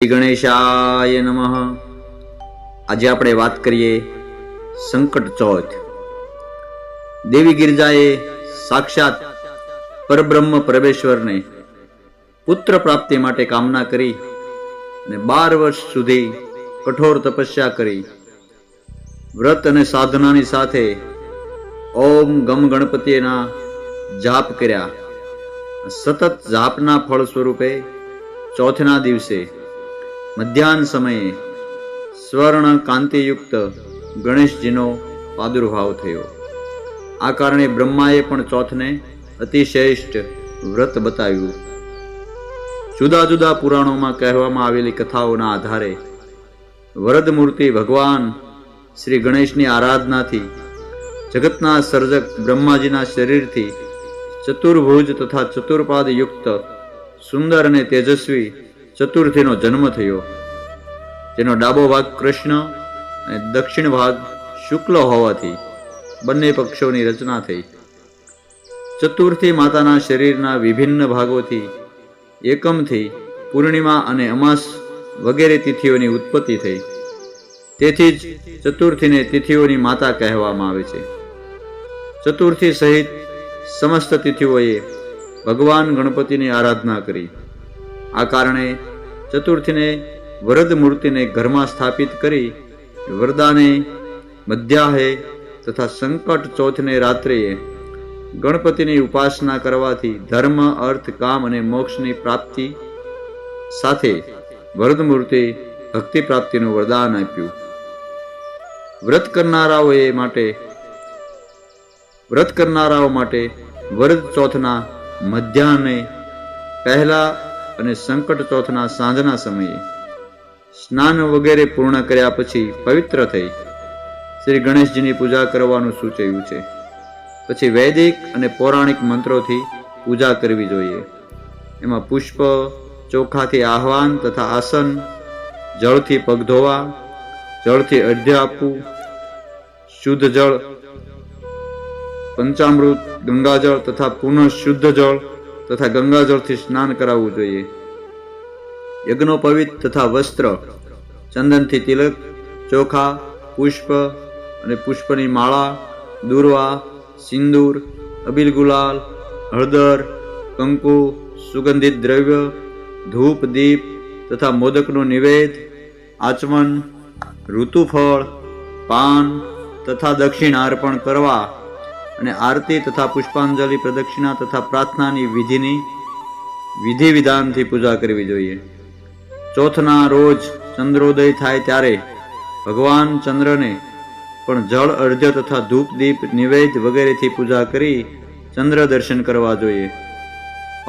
શ્રી ગણેશાય નમઃ। આજે આપણે વાત કરીએ સંકટ ચોથ। દેવી ગિરજાએ સાક્ષાત પરબ્રહ્મ પરમેશ્વરને પુત્ર પ્રાપ્તિ માટે કામના કરી અને 12 વર્ષ સુધી કઠોર તપસ્યા કરી વ્રત અને સાધનાની સાથે ઓમ ગમ ગણપતિના જાપ કર્યા। સતત જાપના ફળ સ્વરૂપે ચોથના દિવસે મધ્યાહન સમયે સ્વર્ણ કાંતિયુક્ત ગણેશજીનો પ્રાદુર્ભાવ થયો। આ કારણે બ્રહ્માએ પણ ચોથને અતિશ્રેષ્ઠ વ્રત બતાવ્યું। જુદા જુદા પુરાણોમાં કહેવામાં આવેલી કથાઓના આધારે વરદ મૂર્તિ ભગવાન શ્રી ગણેશની આરાધનાથી જગતના સર્જક બ્રહ્માજીના શરીરથી ચતુર્ભુજ તથા ચતુર્પાદ યુક્ત સુંદર અને તેજસ્વી ચતુર્થીનો જન્મ થયો, જેનો ડાબો ભાગ કૃષ્ણ અને દક્ષિણ ભાગ શુક્લ હોવાથી બંને પક્ષોની રચના થઈ। ચતુર્થી માતાના શરીરના વિભિન્ન ભાગોથી એકમથી પૂર્ણિમા અને અમાસ વગેરે તિથિઓની ઉત્પત્તિ થઈ। તેથી જ ચતુર્થીને તિથિઓની માતા કહેવામાં આવે છે। ચતુર્થી સહિત સમસ્ત તિથિઓએ ભગવાન ગણપતિની આરાધના કરી। આ કારણે ચતુર્થીને વરદ મૂર્તિને ઘરમાં સ્થાપિત કરી વરદાને મધ્યાહે તથા સંકટ ચોથને રાત્રિએ ગણપતિની ઉપાસના કરવાથી ધર્મ, અર્થ, કામ અને મોક્ષની પ્રાપ્તિ સાથે વરદ મૂર્તિ ભક્તિ પ્રાપ્તિનું વરદાન આપ્યું। વ્રત કરનારાઓ માટે વરદ ચોથના મધ્યાહને પહેલા અને સંકટ ચોથના સાંજના સમયે સ્નાન વગેરે પૂર્ણ કર્યા પછી પવિત્ર થઈ શ્રી ગણેશજીની પૂજા કરવાનું સૂચવ્યું છે। પછી વૈદિક અને પૌરાણિક મંત્રોથી પૂજા કરવી જોઈએ। એમાં પુષ્પ, ચોખાથી આહવાન તથા આસન, જળથી પગ ધોવા, જળથી અર્ધ્ય આપવું, શુદ્ધ જળ, પંચામૃત, ગંગાજળ તથા પુનઃ શુદ્ધ જળ તથા ગંગાજળથી સ્નાન કરાવવું જોઈએ। યજ્ઞોપવિત તથા વસ્ત્ર, ચંદનથી તિલક, ચોખા, પુષ્પ અને પુષ્પની માળા, દુર્વા, સિંદૂર, અબીલ ગુલાલ, હળદર, કંકુ, સુગંધિત દ્રવ્ય, ધૂપ, દીપ તથા મોદકનું નિવેદ, આચમન, ઋતુફળ, પાન તથા દક્ષિણા અર્પણ કરવા અને આરતી તથા પુષ્પાંજલિ, પ્રદક્ષિણા તથા પ્રાર્થનાની વિધિ વિધાનથી પૂજા કરવી જોઈએ। ચોથના રોજ ચંદ્રોદય થાય ત્યારે ભગવાન ચંદ્રને પણ જળ, અર્ધ્ય તથા ધૂપ, દીપ, નિવેદ વગેરેથી પૂજા કરી ચંદ્ર દર્શન કરવા જોઈએ।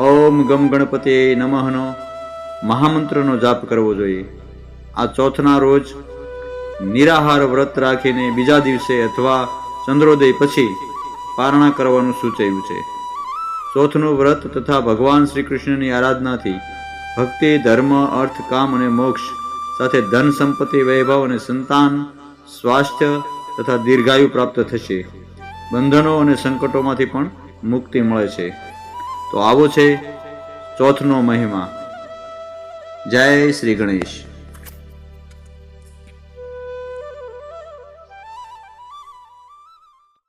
ઓમ ગમ ગણપતિ નમઃનો મહામંત્રનો જાપ કરવો જોઈએ। આ ચોથના રોજ નિરાહાર વ્રત રાખીને બીજા દિવસે અથવા ચંદ્રોદય પછી પારણા કરવાનું સૂચવ્યું છે। ચોથનું વ્રત તથા ભગવાન શ્રી કૃષ્ણની આરાધનાથી ભક્તિ, ધર્મ, અર્થ, કામ અને મોક્ષ સાથે ધન, સંપત્તિ, વૈભવ અને સંતાન, સ્વાસ્થ્ય તથા દીર્ઘાયુ પ્રાપ્ત થશે। બંધનો અને સંકટોમાંથી પણ મુક્તિ મળે છે। તો આવો છે ચોથનો મહિમા। જય શ્રી ગણેશ।